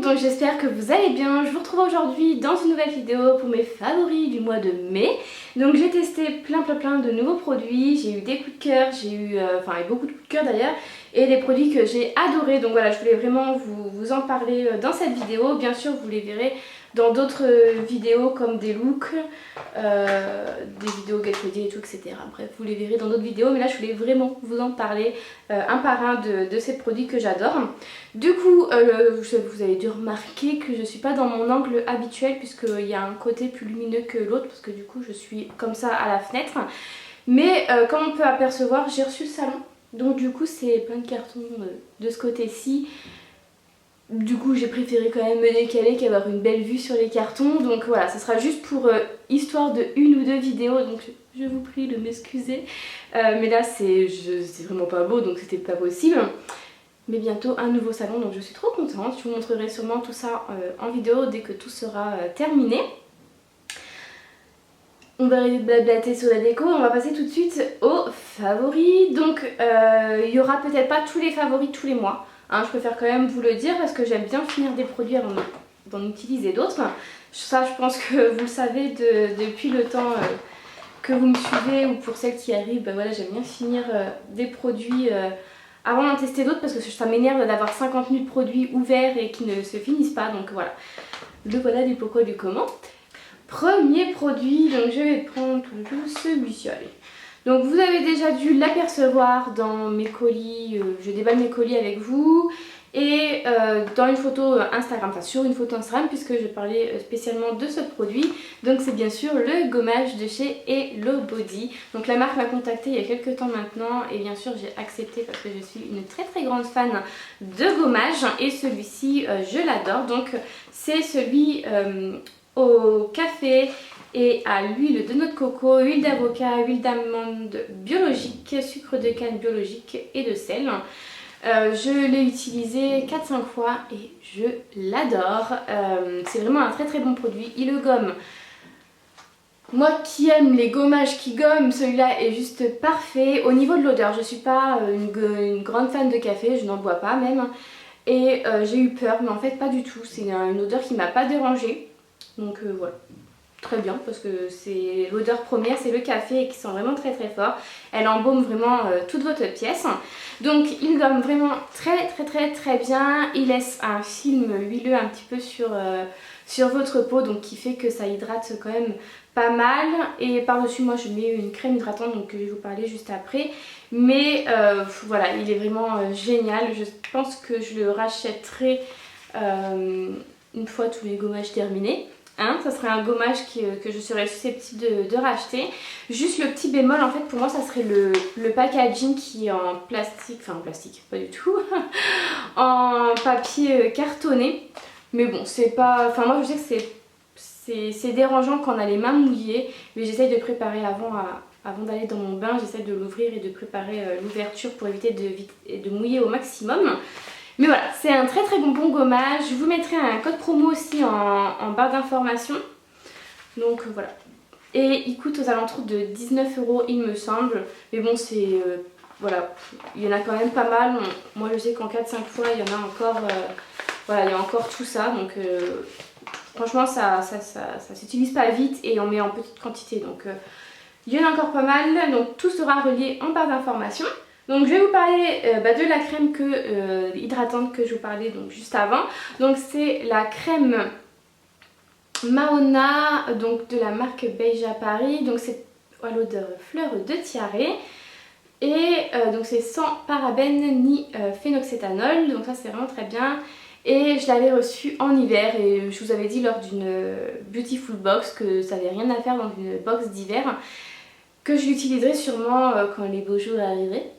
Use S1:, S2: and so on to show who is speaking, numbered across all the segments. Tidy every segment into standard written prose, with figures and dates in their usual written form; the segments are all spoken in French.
S1: donc j'espère que vous allez bien. Je vous retrouve aujourd'hui dans une nouvelle vidéo pour mes favoris du mois de mai. Donc j'ai testé plein de nouveaux produits, j'ai eu des coups de cœur, j'ai eu beaucoup de coups de cœur d'ailleurs, et des produits que j'ai adorés. Donc voilà, je voulais vraiment vous en parler dans cette vidéo. Bien sûr vous les verrez dans d'autres vidéos comme des looks, des vidéos get ready et tout, etc. Bref, vous les verrez dans d'autres vidéos, mais là je voulais vraiment vous en parler un par un de ces produits que j'adore. Du coup, vous avez dû remarquer que je ne suis pas dans mon angle habituel puisqu'il y a un côté plus lumineux que l'autre parce que du coup je suis comme ça à la fenêtre. Mais comme on peut apercevoir, j'ai reçu le salon. Donc du coup c'est plein de cartons de ce côté-ci. Du coup j'ai préféré quand même me décaler qu'avoir une belle vue sur les cartons. Donc voilà, ce sera juste pour histoire de une ou deux vidéos. Donc je vous prie de m'excuser. Mais là c'est vraiment pas beau, donc c'était pas possible. Mais bientôt un nouveau salon, donc je suis trop contente. Je vous montrerai sûrement tout ça en vidéo dès que tout sera terminé. On va blablater sur la déco, on va passer tout de suite aux favoris. Donc il y aura peut-être pas tous les favoris tous les mois, hein, je préfère quand même vous le dire parce que j'aime bien finir des produits avant d'en utiliser d'autres. Ça je pense que vous le savez depuis le temps que vous me suivez, ou pour celles qui arrivent, ben voilà, j'aime bien finir des produits avant d'en tester d'autres parce que ça m'énerve d'avoir 50 000 produits ouverts et qui ne se finissent pas. Donc voilà, le voilà du pourquoi du comment. Premier produit, donc je vais prendre toujours celui-ci. Donc vous avez déjà dû l'apercevoir dans mes colis, je déballe mes colis avec vous. Et dans une photo Instagram, enfin sur une photo Instagram, puisque je parlais spécialement de ce produit. Donc c'est bien sûr le gommage de chez Hello Body. Donc la marque m'a contactée il y a quelques temps maintenant et bien sûr j'ai accepté parce que je suis une très grande fan de gommage. Et celui-ci je l'adore. Donc c'est celui au café et à l'huile de noix de coco, huile d'avocat, huile d'amande biologique, sucre de canne biologique et de sel. Je l'ai utilisé 4-5 fois et je l'adore. C'est vraiment un très bon produit. Il le gomme. Moi qui aime les gommages qui gomment, celui-là est juste parfait. Au niveau de l'odeur, je ne suis pas une grande fan de café, je n'en bois pas même. Et j'ai eu peur, mais en fait pas du tout. C'est une odeur qui m'a pas dérangée. Donc voilà. Très bien parce que c'est l'odeur première, c'est le café et qui sent vraiment très fort. Elle embaume vraiment toute votre pièce. Donc il gomme vraiment très bien. Il laisse un film huileux un petit peu sur votre peau, donc qui fait que ça hydrate quand même pas mal. Et par dessus moi je mets une crème hydratante, donc je vais vous parler juste après. Mais voilà, il est vraiment génial. Je pense que je le rachèterai une fois tous les gommages terminés. Hein, ça serait un gommage que je serais susceptible de racheter. Juste le petit bémol en fait pour moi ça serait le packaging qui est en plastique, enfin en plastique pas du tout, en papier cartonné. Mais bon c'est pas, enfin moi je sais que c'est dérangeant quand on a les mains mouillées, mais j'essaye de préparer avant d'aller dans mon bain, j'essaye de l'ouvrir et de préparer l'ouverture pour éviter de mouiller au maximum. Mais voilà, c'est un très bon gommage. Je vous mettrai un code promo aussi en barre d'information. Donc voilà. Et il coûte aux alentours de 19 € il me semble. Mais bon c'est... voilà, il y en a quand même pas mal. Moi je sais qu'en 4-5 fois il y en a encore... voilà, il y a encore tout ça. Donc franchement ça s'utilise pas vite et on met en petite quantité. Donc il y en a encore pas mal. Donc tout sera relié en barre d'information. Donc je vais vous parler de la crème hydratante que je vous parlais donc juste avant. Donc c'est la crème Mahona, donc de la marque Beige à Paris. Donc c'est à l'odeur fleur de tiare. Et donc c'est sans parabènes ni phénoxéthanol. Donc ça c'est vraiment très bien. Et je l'avais reçu en hiver et je vous avais dit lors d'une Beautiful Box que ça n'avait rien à faire dans une box d'hiver. Que je l'utiliserai sûrement quand les beaux jours arriveraient.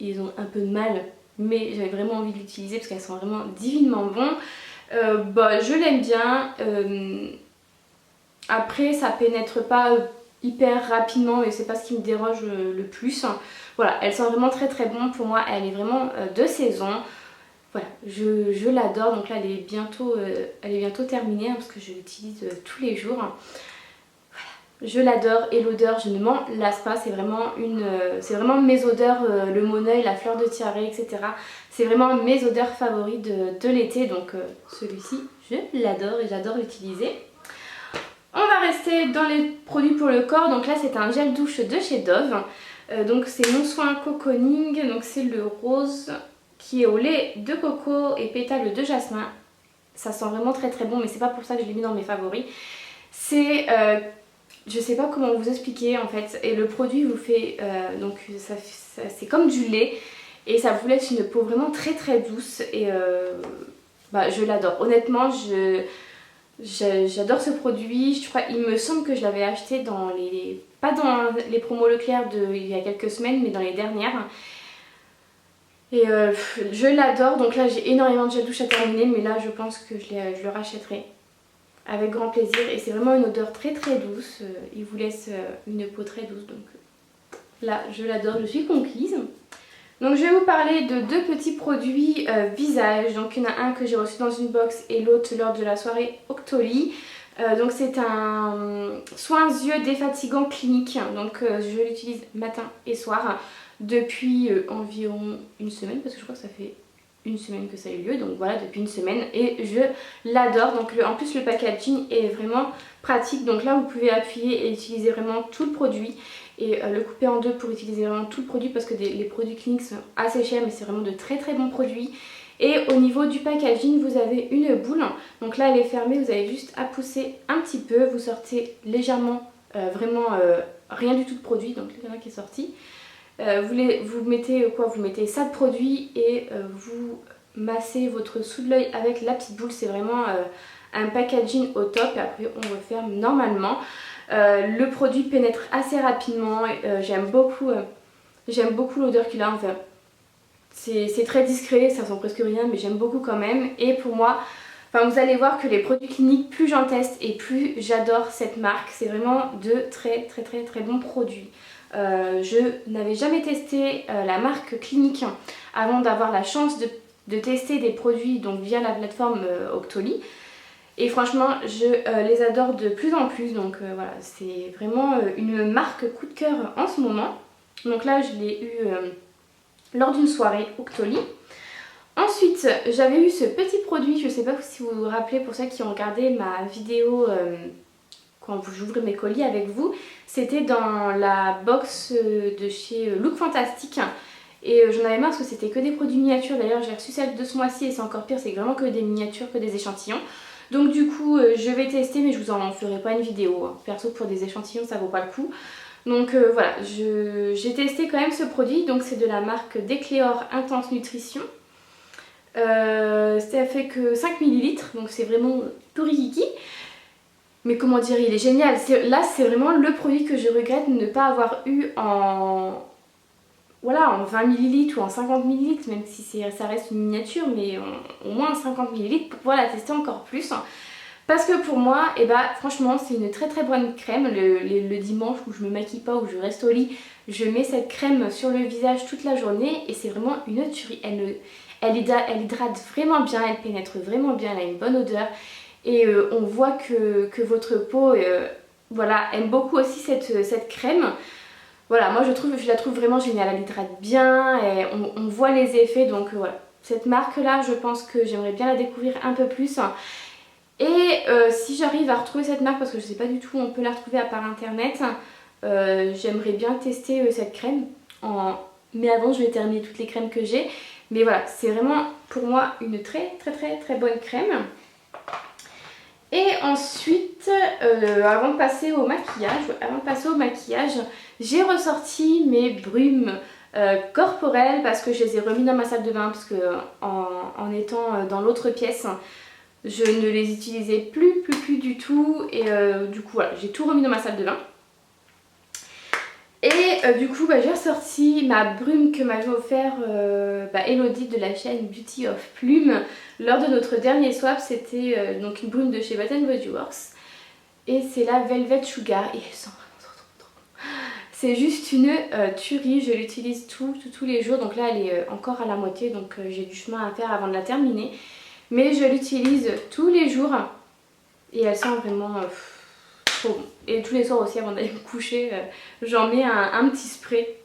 S1: Ils ont un peu de mal, mais j'avais vraiment envie de l'utiliser parce qu'elles sont vraiment divinement bonnes. Je l'aime bien. Après, ça pénètre pas hyper rapidement, mais c'est pas ce qui me dérange le plus. Voilà, elle sent vraiment très bon. Pour moi, elle est vraiment de saison. Voilà, je l'adore. Donc là, elle est bientôt terminée hein, parce que je l'utilise tous les jours. Je l'adore et l'odeur, je ne m'en lasse pas. C'est vraiment mes odeurs, le Moneuil, la fleur de tiare, etc. C'est vraiment mes odeurs favorites de l'été. Donc celui-ci, je l'adore et j'adore l'utiliser. On va rester dans les produits pour le corps. Donc là, c'est un gel douche de chez Dove. Donc c'est Mon Soin Cocooning. Donc c'est le rose qui est au lait de coco et pétales de jasmin. Ça sent vraiment très très bon, mais c'est pas pour ça que je l'ai mis dans mes favoris. C'est... je sais pas comment vous expliquer en fait, et le produit vous fait, donc c'est comme du lait et ça vous laisse une peau vraiment très très douce et je l'adore. Honnêtement, j'adore ce produit. Je crois, il me semble que je l'avais acheté dans pas dans les promos Leclerc il y a quelques semaines, mais dans les dernières. Et je l'adore, donc là j'ai énormément de gel douche à terminer, mais là je pense que je le rachèterai. Avec grand plaisir et c'est vraiment une odeur très très douce, il vous laisse une peau très douce donc là je l'adore, je suis conquise. Donc je vais vous parler de deux petits produits visage, donc il y en a un que j'ai reçu dans une box et l'autre lors de la soirée Octoly. Donc c'est un soin yeux défatigant clinique, donc je l'utilise matin et soir depuis environ une semaine parce que je crois que ça fait une semaine que ça a eu lieu, donc voilà, depuis une semaine et je l'adore. Donc en plus le packaging est vraiment pratique, donc là vous pouvez appuyer et utiliser vraiment tout le produit et le couper en deux pour utiliser vraiment tout le produit parce que les produits cliniques sont assez chers mais c'est vraiment de très très bons produits. Et au niveau du packaging vous avez une boule, donc là elle est fermée, vous avez juste à pousser un petit peu, vous sortez légèrement rien du tout de produit, donc il y en a qui est sorti. Vous mettez quoi? Vous mettez ça de produit et vous massez votre sous de l'œil avec la petite boule. C'est vraiment un packaging au top et après on referme normalement. Le produit pénètre assez rapidement. J'aime beaucoup l'odeur qu'il a. Enfin, c'est très discret, ça sent presque rien mais j'aime beaucoup quand même. Et pour moi, enfin, vous allez voir que les produits cliniques, plus j'en teste et plus j'adore cette marque. C'est vraiment de très très très très bons produits. Je n'avais jamais testé la marque Clinique avant d'avoir la chance de tester des produits donc via la plateforme Octoly. Et franchement, je les adore de plus en plus. Donc voilà, c'est vraiment une marque coup de cœur en ce moment. Donc là, je l'ai eu lors d'une soirée Octoly. Ensuite, j'avais eu ce petit produit, je ne sais pas si vous vous rappelez pour ceux qui ont regardé ma vidéo quand j'ouvre mes colis avec vous, c'était dans la box de chez Look Fantastic et j'en avais marre parce que c'était que des produits miniatures. D'ailleurs j'ai reçu celle de ce mois-ci et c'est encore pire, c'est vraiment que des miniatures, que des échantillons. Donc du coup je vais tester mais je vous en ferai pas une vidéo, hein. Perso pour des échantillons ça vaut pas le coup. Donc voilà, j'ai testé quand même ce produit, donc c'est de la marque Decléor Intense Nutrition. Ça fait que 5 ml, donc c'est vraiment tout rikiki. Mais comment dire, il est génial. Là, c'est vraiment le produit que je regrette de ne pas avoir eu en 20 ml ou en 50 ml, même si ça reste une miniature, mais au moins 50 ml pour pouvoir la tester encore plus. Parce que pour moi, franchement, c'est une très très bonne crème. Le dimanche où je me maquille pas, où je reste au lit, je mets cette crème sur le visage toute la journée et c'est vraiment une tuerie. Elle hydrate vraiment bien, elle pénètre vraiment bien, elle a une bonne odeur. Et on voit que votre peau aime beaucoup aussi cette crème. Voilà, moi je la trouve vraiment géniale, elle hydrate bien et on voit les effets. Donc voilà, cette marque là je pense que j'aimerais bien la découvrir un peu plus. Et si j'arrive à retrouver cette marque, parce que je sais pas du tout où on peut la retrouver à part internet, j'aimerais bien tester cette crème. Mais avant je vais terminer toutes les crèmes que j'ai. Mais voilà, c'est vraiment pour moi une très très très très bonne crème. Et ensuite, avant de passer au maquillage, j'ai ressorti mes brumes corporelles parce que je les ai remis dans ma salle de bain parce que en étant dans l'autre pièce, je ne les utilisais plus du tout et du coup voilà, j'ai tout remis dans ma salle de bain. Et du coup j'ai ressorti ma brume que m'avait offert Elodie de la chaîne Beauty of Plume lors de notre dernier swap. C'était donc une brume de chez Bath & Body Works et c'est la Velvet Sugar et elle sent vraiment trop bon. C'est juste une tuerie, je l'utilise tous les jours. Donc là elle est encore à la moitié, donc j'ai du chemin à faire avant de la terminer, mais je l'utilise tous les jours et elle sent vraiment trop bon. Et tous les soirs aussi avant d'aller me coucher, j'en mets un petit spray.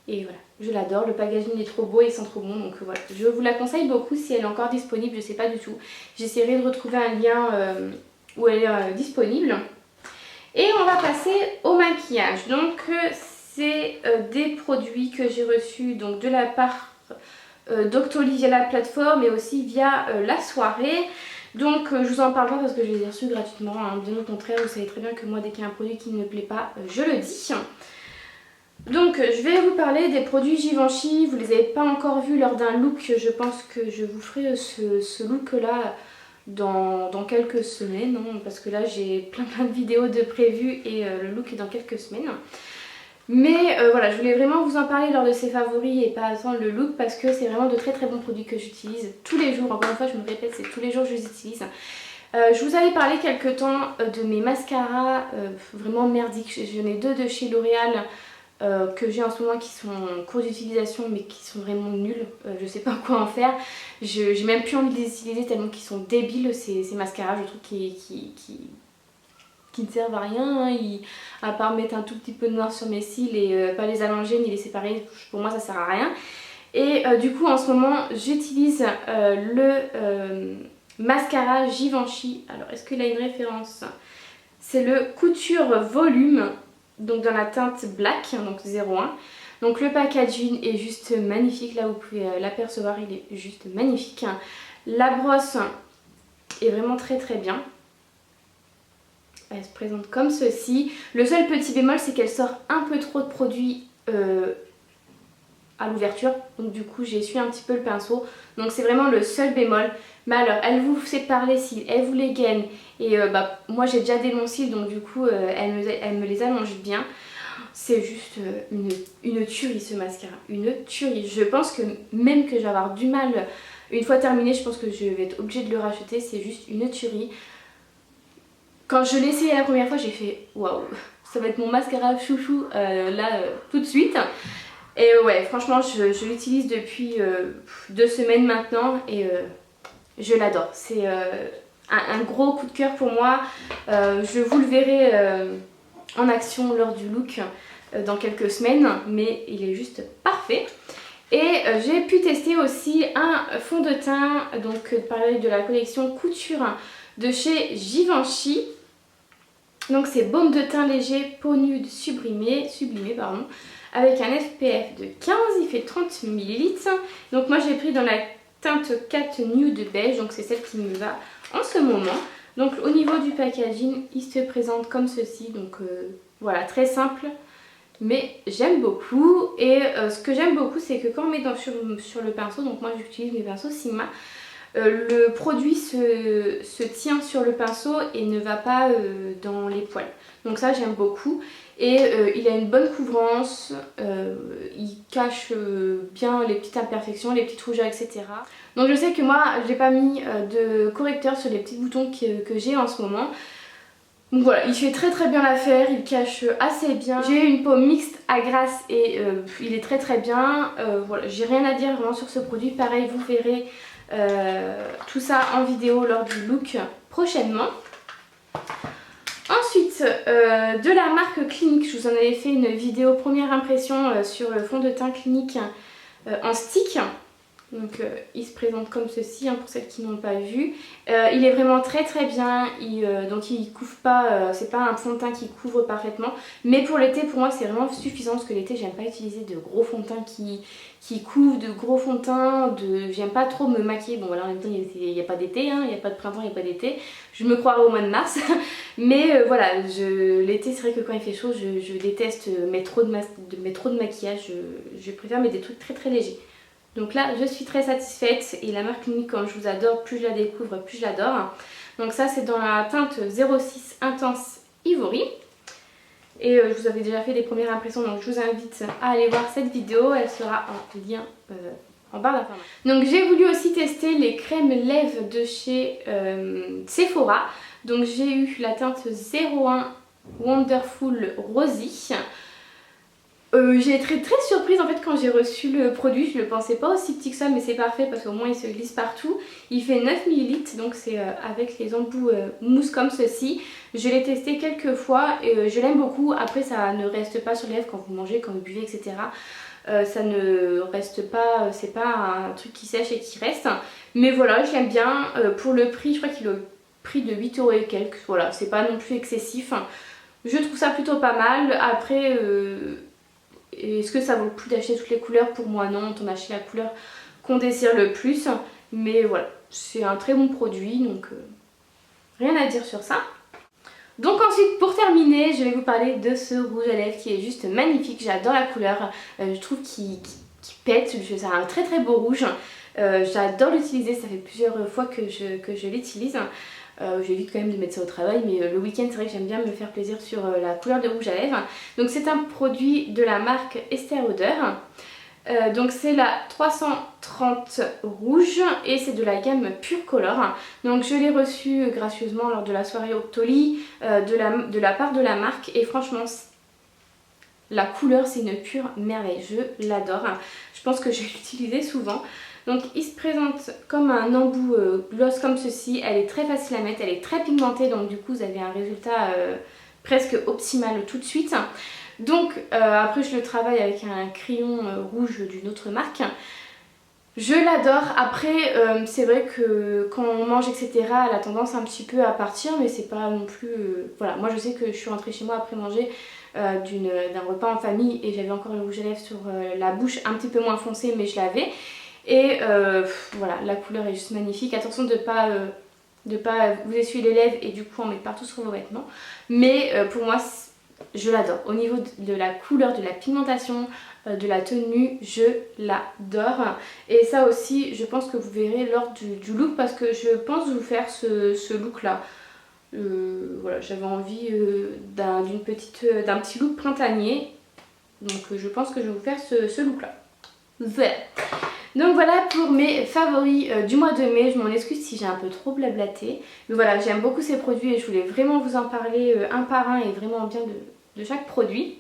S1: Et voilà, je l'adore, le packaging est trop beau, il sent trop bon, donc voilà. Je vous la conseille beaucoup si elle est encore disponible, je sais pas du tout. J'essaierai de retrouver un lien où elle est disponible. Et on va passer au maquillage. Donc c'est des produits que j'ai reçus donc, de la part d'Octoly via la plateforme et aussi via la soirée. Donc je vous en parle pas parce que je les ai reçus gratuitement, hein. Bien au contraire, vous savez très bien que moi dès qu'il y a un produit qui ne me plaît pas, je le dis. Donc je vais vous parler des produits Givenchy, vous les avez pas encore vus lors d'un look, je pense que je vous ferai ce look là dans quelques semaines, hein, parce que là j'ai plein de vidéos de prévues et le look est dans quelques semaines. Mais voilà, je voulais vraiment vous en parler lors de ces favoris et pas attendre le look parce que c'est vraiment de très bons produits que j'utilise tous les jours. Encore une fois, je me répète, c'est tous les jours que je les utilise. Je vous avais parlé quelque temps de mes mascaras vraiment merdiques. J'en ai deux de chez L'Oréal que j'ai en ce moment qui sont en cours d'utilisation mais qui sont vraiment nuls. Je sais pas quoi en faire. J'ai même plus envie de les utiliser tellement qu'ils sont débiles ces mascaras. Je trouve qui ne servent à rien, hein, à part mettre un tout petit peu de noir sur mes cils et pas les allonger ni les séparer, pour moi ça sert à rien. Et du coup en ce moment j'utilise le mascara Givenchy. Alors est-ce qu'il a une référence? C'est le Couture Volume, donc dans la teinte black, donc 01. Donc le packaging est juste magnifique, là vous pouvez l'apercevoir, il est juste magnifique. La brosse est vraiment très bien. Elle se présente comme ceci. Le seul petit bémol c'est qu'elle sort un peu trop de produits à l'ouverture. Donc du coup j'ai essuyé un petit peu le pinceau. Donc c'est vraiment le seul bémol. Mais alors elle vous sépare les cils, elle vous les gaine. Et moi j'ai déjà des longs cils donc du coup elle me les allonge bien. C'est juste une tuerie ce mascara. Une tuerie. Je pense que même que je vais avoir du mal. Une fois terminé je pense que je vais être obligée de le racheter. C'est juste une tuerie. Quand je l'ai essayé la première fois, j'ai fait waouh, ça va être mon mascara chouchou tout de suite. Et ouais, franchement, je l'utilise depuis 2 semaines maintenant et je l'adore. C'est un gros coup de cœur pour moi. Je vous le verrai en action lors du look dans quelques semaines, mais il est juste parfait. Et j'ai pu tester aussi un fond de teint, donc pareil de la collection Couture de chez Givenchy. Donc c'est baume de teint léger, peau nude sublimée pardon, avec un SPF de 15, il fait 30 ml. Donc moi j'ai pris dans la teinte 4 nude beige, donc c'est celle qui me va en ce moment. Donc au niveau du packaging, il se présente comme ceci, donc voilà, très simple. Mais j'aime beaucoup et ce que j'aime beaucoup c'est que quand on met sur le pinceau, donc moi j'utilise mes pinceaux Sigma, le produit se tient sur le pinceau et ne va pas dans les poils. Donc ça j'aime beaucoup. Et il a une bonne couvrance, il cache bien les petites imperfections, les petites rougeurs, etc. Donc je sais que moi j'ai pas mis de correcteur sur les petits boutons que j'ai en ce moment. Donc voilà, il fait très bien l'affaire, il cache assez bien. J'ai une peau mixte à grasse et il est très bien. Voilà, j'ai rien à dire vraiment sur ce produit. Pareil, vous verrez tout ça en vidéo lors du look prochainement. Ensuite, de la marque Clinique, je vous en avais fait une vidéo première impression sur le fond de teint Clinique en stick. Donc il se présente comme ceci, hein, pour celles qui n'ont pas vu. Il est vraiment très bien, donc il couvre pas, c'est pas un fond de teint qui couvre parfaitement. Mais pour l'été, pour moi c'est vraiment suffisant parce que l'été j'aime pas utiliser de gros fond de teint qui couvrent, de gros fond de teint, j'aime pas trop me maquiller. Bon voilà, en même temps il n'y a pas d'été, hein, il n'y a pas de printemps, il n'y a pas d'été. Je me croirais au mois de mars. Mais voilà, l'été c'est vrai que quand il fait chaud, je déteste mettre trop de maquillage. Je préfère mettre des trucs très légers. Donc là je suis très satisfaite et la marque Clinique, comme je vous adore, plus je la découvre plus je l'adore. Donc ça c'est dans la teinte 06 Intense Ivory. Et je vous avais déjà fait des premières impressions, donc je vous invite à aller voir cette vidéo, elle sera en lien en barre d'informations. Donc j'ai voulu aussi tester les crèmes lèvres de chez Sephora. Donc j'ai eu la teinte 01 Wonderful Rosy. J'ai été très surprise en fait quand j'ai reçu le produit, je le pensais pas aussi petit que ça, mais c'est parfait parce qu'au moins il se glisse partout. Il fait 9 ml, donc c'est avec les embouts mousse comme ceci. Je l'ai testé quelques fois et je l'aime beaucoup. Après ça ne reste pas sur les lèvres quand vous mangez, quand vous buvez, etc. Ça ne reste pas, c'est pas un truc qui sèche et qui reste. Mais voilà, je l'aime bien. Pour le prix, je crois qu'il est au prix de 8 € et quelques. Voilà, c'est pas non plus excessif. Je trouve ça plutôt pas mal. Après... est-ce que ça vaut le coup d'acheter toutes les couleurs? Pour moi non, on achète la couleur qu'on désire le plus. Mais voilà, c'est un très bon produit, donc rien à dire sur ça. Donc ensuite, pour terminer, je vais vous parler de ce rouge à lèvres qui est juste magnifique. J'adore la couleur, je trouve qu'il pète, c'est un très très beau rouge. J'adore l'utiliser, ça fait plusieurs fois que je l'utilise. J'évite quand même de mettre ça au travail, mais le week-end c'est vrai que j'aime bien me faire plaisir sur la couleur de rouge à lèvres. Donc c'est un produit de la marque Estée Lauder. Donc c'est la 330 rouge et c'est de la gamme Pure Color. Donc je l'ai reçu gracieusement lors de la soirée Octoly de la part de la marque et franchement la couleur c'est une pure merveille, je l'adore. Je pense que je vais l'utiliser souvent. Donc il se présente comme un embout gloss comme ceci, elle est très facile à mettre, elle est très pigmentée donc du coup vous avez un résultat presque optimal tout de suite. Donc après je le travaille avec un crayon rouge d'une autre marque. Je l'adore, après c'est vrai que quand on mange etc elle a tendance un petit peu à partir mais c'est pas non plus... Voilà, moi je sais que je suis rentrée chez moi après manger d'un repas en famille et j'avais encore le rouge à lèvres sur la bouche un petit peu moins foncé mais je l'avais. Et voilà, la couleur est juste magnifique. Attention de pas vous essuyer les lèvres et du coup en mettre partout sur vos vêtements. Mais pour moi, je l'adore. Au niveau de la couleur, de la pigmentation, de la tenue, je l'adore. Et ça aussi, je pense que vous verrez lors du look parce que je pense vous faire ce look là. Voilà, j'avais envie d'un petit look printanier. Donc je pense que je vais vous faire ce look là. Voilà. Donc voilà pour mes favoris du mois de mai. Je m'en excuse si j'ai un peu trop blablaté. Mais voilà, j'aime beaucoup ces produits et je voulais vraiment vous en parler un par un et vraiment bien de chaque produit.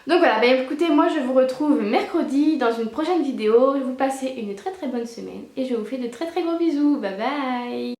S1: Donc voilà, bah écoutez, moi je vous retrouve mercredi dans une prochaine vidéo. Vous passez une très très bonne semaine et je vous fais de très très gros bisous. Bye bye!